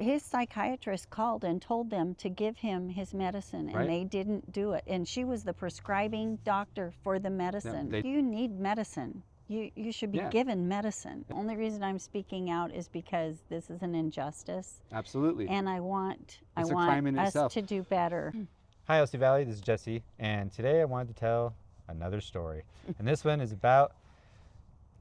his psychiatrist called and told them to give him his medicine, and they didn't do it. And she was the prescribing doctor for the medicine. You need medicine. You should be given medicine. The only reason I'm speaking out is because this is an injustice. Absolutely. And I want us to do better. Hi, LC Valley. This is Jesse, and today I wanted to tell another story. And this one is about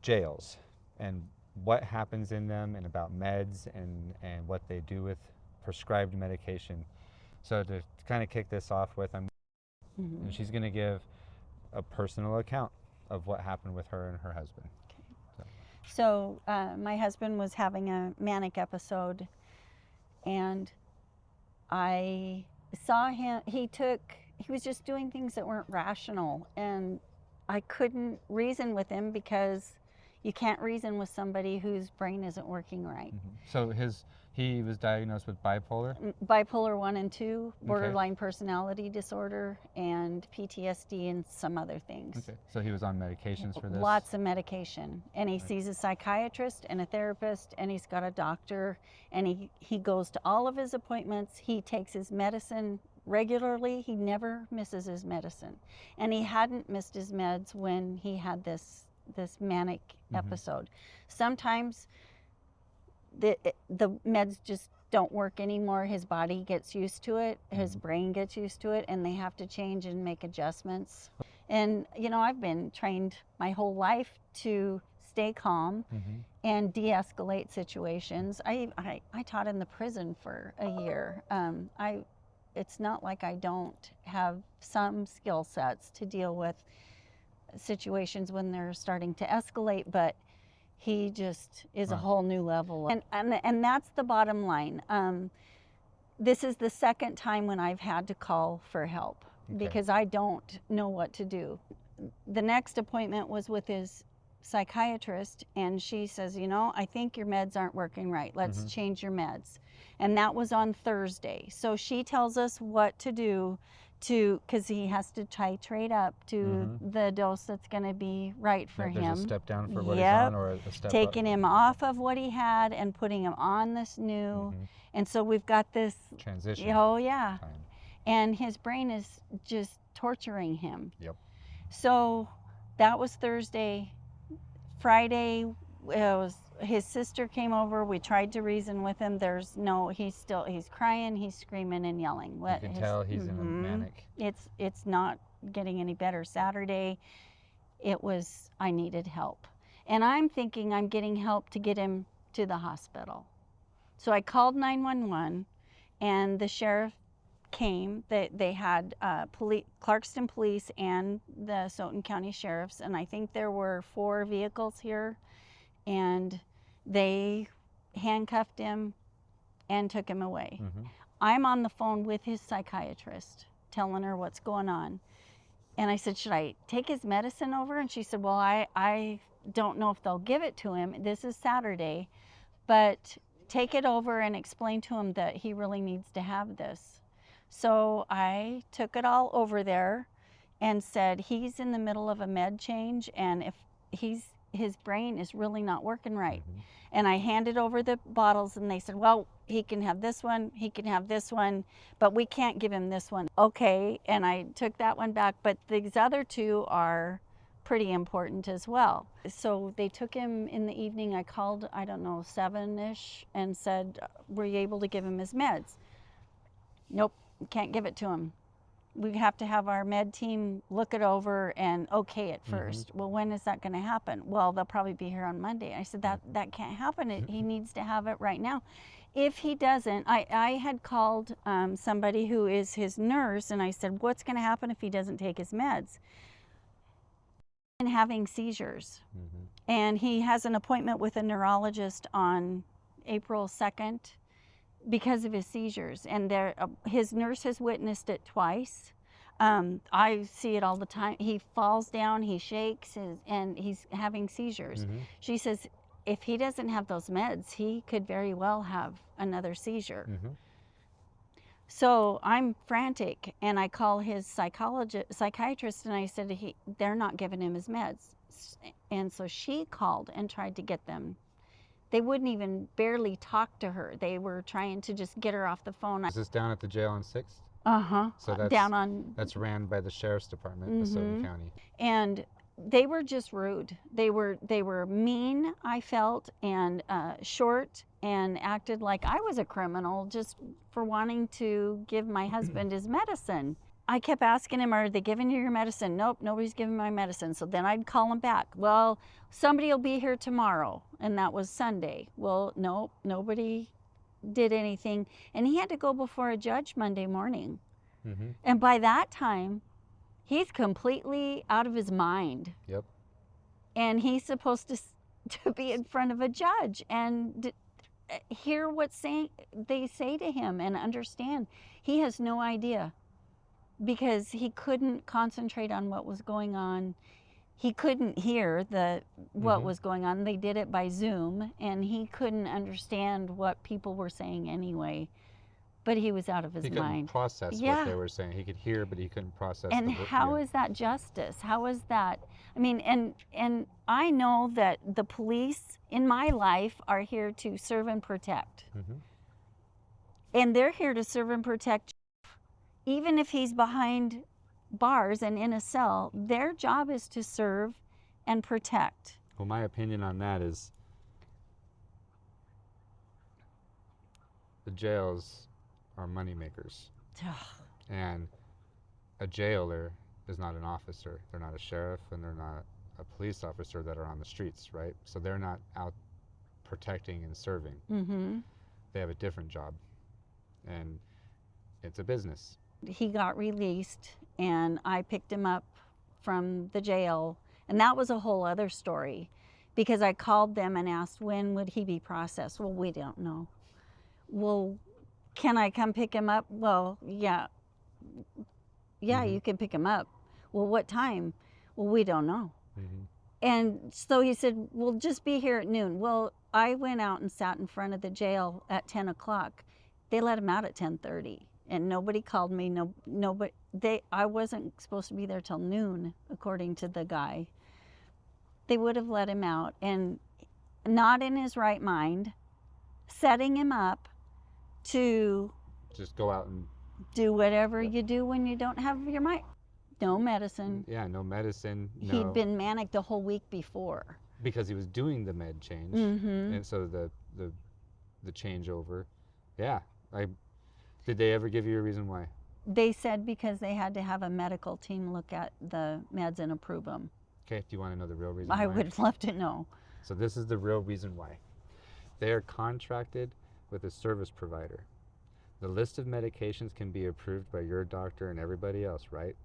jails and what happens in them, and about meds and what they do with prescribed medication. So to kind of kick this off with, and she's going to give a personal account of what happened with her and her husband. Okay. So my husband was having a manic episode, and I saw him, he was just doing things that weren't rational, and I couldn't reason with him because you can't reason with somebody whose brain isn't working right. So he was diagnosed with bipolar? Bipolar 1 and 2, borderline personality disorder, and PTSD, and some other things. Okay. So he was on medications for this? Lots of medication. And he sees a psychiatrist and a therapist, and he's got a doctor, and he goes to all of his appointments. He takes his medicine regularly. He never misses his medicine. And he hadn't missed his meds when he had this manic episode. Sometimes the meds just don't work anymore. His body gets used to it, his brain gets used to it, and they have to change and make adjustments. And you know, I've been trained my whole life to stay calm and de-escalate situations. I taught in the prison for a year. It's not like I don't have some skill sets to deal with situations when they're starting to escalate, but he just is a whole new level. And that's the bottom line. This is the second time when I've had to call for help because I don't know what to do. The next appointment was with his psychiatrist, and she says, you know, I think your meds aren't working right. Let's change your meds. And that was on Thursday. So she tells us what to do because he has to titrate up to the dose that's going to be right for him. There's a step down for what he's on, or a step taking up. him off of what he had and putting him on this new. And so we've got this transition. Oh yeah. Time. And his brain is just torturing him. Yep. So that was Thursday. Friday, his sister came over. We tried to reason with him. He's crying, he's screaming and yelling. You can tell he's in a manic. It's not getting any better. Saturday, I needed help. And I'm thinking I'm getting help to get him to the hospital. So I called 911, and the sheriff came. They had Clarkston Police and the Stoughton County Sheriffs, and I think there were 4 vehicles here, and they handcuffed him and took him away. I'm on the phone with his psychiatrist telling her what's going on, and I said, should I take his medicine over? And she said, well, I don't know if they'll give it to him. This is Saturday, but take it over and explain to him that he really needs to have this. So I took it all over there and said, he's in the middle of a med change, and if his brain is really not working right. And I handed over the bottles, and they said, well, he can have this one, he can have this one, but we can't give him this one. Okay, and I took that one back, but these other 2 are pretty important as well. So they took him in the evening. I called, I don't know, 7-ish, and said, were you able to give him his meds? Nope, can't give it to him. We have to have our med team look it over and okay it first. Well, when is that going to happen? Well, they'll probably be here on Monday. I said, that can't happen. He needs to have it right now. If he doesn't, I had called somebody who is his nurse, and I said, what's going to happen if he doesn't take his meds? And having seizures. And he has an appointment with a neurologist on April 2nd. Because of his seizures, and his nurse has witnessed it twice. I see it all the time. He falls down, he shakes, and he's having seizures. She says if he doesn't have those meds, he could very well have another seizure. So I'm frantic, and I call his psychiatrist, and I said, they're not giving him his meds. And so she called and tried to get them They wouldn't even barely talk to her. They were trying to just get her off the phone. Is this down at the jail on 6th? Uh-huh. So Down on. that's ran by the sheriff's department of Stoughton County. And they were just rude. They were mean, I felt, and short, and acted like I was a criminal just for wanting to give my husband his medicine. I kept asking him, are they giving you your medicine? Nope, nobody's giving my medicine. So then I'd call him back. Well, somebody will be here tomorrow. And that was Sunday. Well, nope, nobody did anything. And he had to go before a judge Monday morning. And by that time, he's completely out of his mind. Yep. And he's supposed to be in front of a judge and hear what they say to him and understand. He has no idea, because he couldn't concentrate on what was going on. He couldn't hear what was going on. They did it by Zoom, and he couldn't understand what people were saying anyway. But he was out of his mind. He couldn't process what they were saying. He could hear, but he couldn't process. And how is that justice? How is that? I mean, and I know that the police in my life are here to serve and protect. And they're here to serve and protect. Even if he's behind bars and in a cell, their job is to serve and protect. Well, my opinion on that is the jails are money makers. And a jailer is not an officer. They're not a sheriff, and they're not a police officer that are on the streets, right? So they're not out protecting and serving. They have a different job, and it's a business. He got released, and I picked him up from the jail, and that was a whole other story, because I called them and asked, when would he be processed? Well, we don't know. Well, can I come pick him up? Well, yeah, you can pick him up. Well, what time? Well, we don't know. And so he said, well, just be here at noon. Well, I went out and sat in front of the jail at 10 o'clock. They let him out at 10:30. And nobody called me. I wasn't supposed to be there till noon, according to the guy. They would have let him out, and not in his right mind, setting him up to just go out and do whatever you do when you don't have your mind. No medicine. Yeah, no medicine. No. He'd been manic the whole week before. Because he was doing the med change, and so the changeover. Yeah, Did they ever give you a reason why? They said because they had to have a medical team look at the meds and approve them. Okay, do you want to know the real reason I why? would love to know. So this is the real reason why. They are contracted with a service provider. The list of medications can be approved by your doctor and everybody else, right?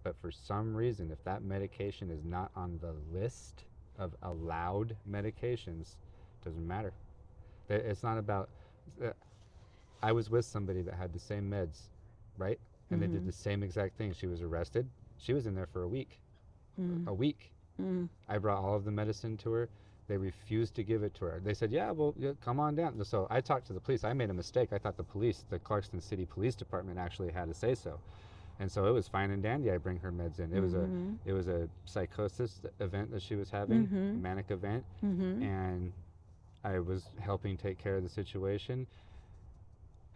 But for some reason, if that medication is not on the list of allowed medications, it doesn't matter. It's not about... I was with somebody that had the same meds, right? And they did the same exact thing. She was arrested. She was in there for a week. A week. I brought all of the medicine to her. They refused to give it to her. They said, yeah, well, come on down. So I talked to the police. I made a mistake. I thought the Clarkston City Police Department actually had to say so. And so it was fine and dandy. I bring her meds in. It was a psychosis event that she was having, a manic event. And I was helping take care of the situation.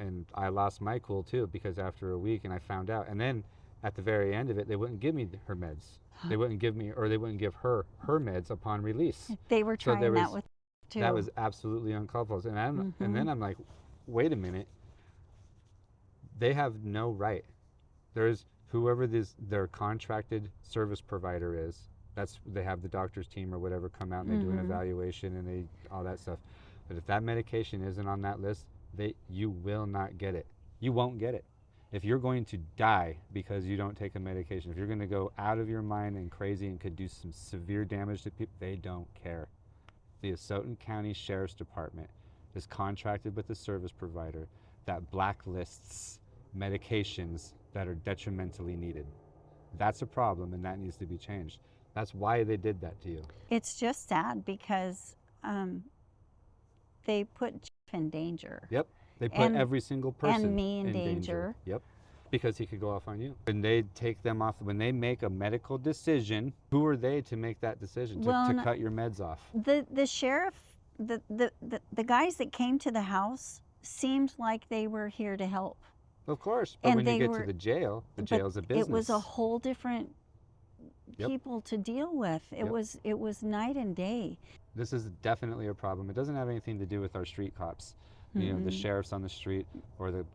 And I lost my cool too, because after a week, and I found out, and then at the very end of it, they wouldn't give me her meds. They wouldn't give me, or they wouldn't give her meds upon release. They were trying that with too. That was absolutely uncalled for. And then I'm like, wait a minute. They have no right. There's whoever their contracted service provider is. They have the doctor's team or whatever come out and they do an evaluation and all that stuff. But if that medication isn't on that list, you will not get it. You won't get it. If you're going to die because you don't take a medication, if you're going to go out of your mind and crazy and could do some severe damage to people, they don't care. The Stoughton County Sheriff's Department is contracted with a service provider that blacklists medications that are detrimentally needed. That's a problem, and that needs to be changed. That's why they did that to you. It's just sad because they put Jeff in danger. Yep. They put every single person and me in danger. Yep. Because he could go off on you. When they take them off, when they make a medical decision, who are they to make that decision, to cut your meds off? The sheriff the guys that came to the house seemed like they were here to help. Of course, but And when you they get were, to the jail but jail's a business. it was a whole different Yep. people to deal with. It Yep. was night and day. This is definitely a problem. It doesn't have anything to do with our street cops, you know, the sheriffs on the street or the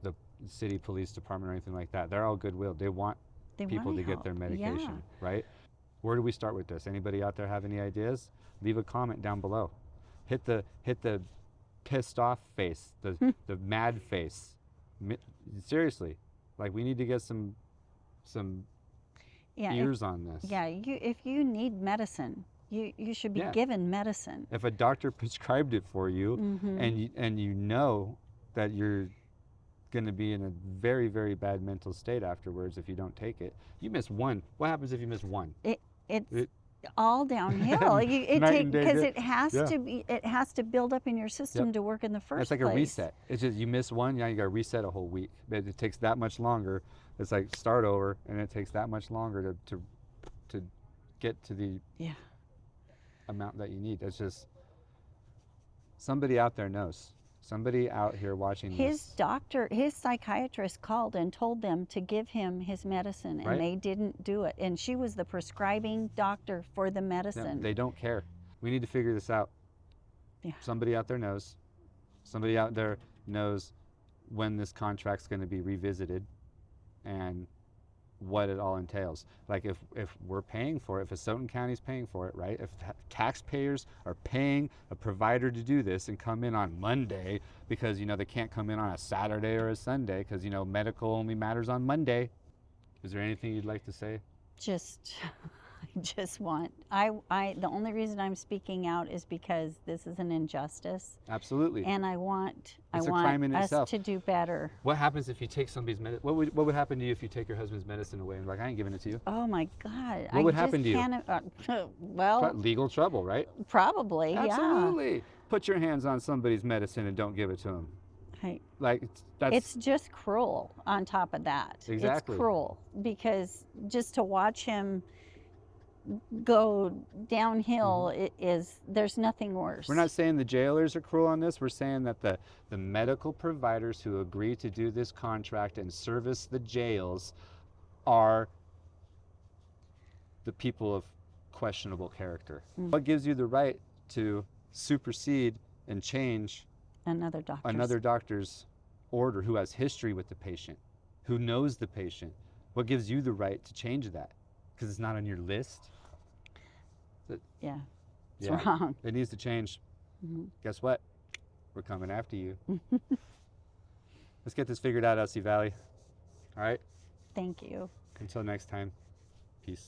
city police department or anything like that. They're all goodwill. They want They people wanna to get their help. medication, Yeah. right? Where do we start with this? Anybody out there have any ideas? Leave a comment down below. Hit the pissed off face, the mad face. Seriously, like we need to get some Yeah. ears on this. Yeah. If you need medicine, you should be Yeah. given medicine. If a doctor prescribed it for you, Mhm. and you know that you're going to be in a very, very bad mental state afterwards if you don't take it. You miss one. What happens if you miss one? It's all downhill. It Night take and day because di- it has yeah. to be. It has to build up in your system to work in the first It's like place. a reset. It's just you miss one, now you got to reset a whole week. But it takes that much longer. It's like start over, and it takes that much longer to get to the Yeah. amount that you need. It's just somebody out there knows. Somebody out here watching His this. doctor, his psychiatrist called and told them to give him his medicine, and Right. they didn't do it. And she was the prescribing doctor for the No, medicine. they don't care. We need to figure this out. Yeah. Somebody out there knows. Somebody out there knows when this contract's going to be revisited and what it all entails. Like if we're paying for it, if Asotin County's paying for it, right? If taxpayers are paying a provider to do this and come in on Monday because, you know, they can't come in on a Saturday or a Sunday because, you know, medical only matters on Monday. Is there anything you'd like to say? Just, I just want, the only reason I'm speaking out is because this is an injustice, Absolutely. and I want It's a crime in us itself. to do better. What happens if you take somebody's medicine? What would happen to you if you take your husband's medicine away and like, I ain't giving it to you? Oh my God! What would happen to you? Well, Legal trouble, right? probably, Absolutely. Put your hands on somebody's medicine and don't give it to them. yeah. Like that's It's just cruel on top of that. Exactly. It's cruel because just to watch him go downhill there's nothing worse. We're not saying the jailers are cruel on this. We're saying that the medical providers who agree to do this contract and service the jails are the people of questionable character. What gives you the right to supersede and change another doctor's order who has history with the patient, who knows the patient? What gives you the right to change that? Because it's not on your list? Yeah, it's wrong. It needs to change. Guess what? We're coming after you. Let's get this figured out, Elsie Valley. All right? Thank you. Until next time, peace.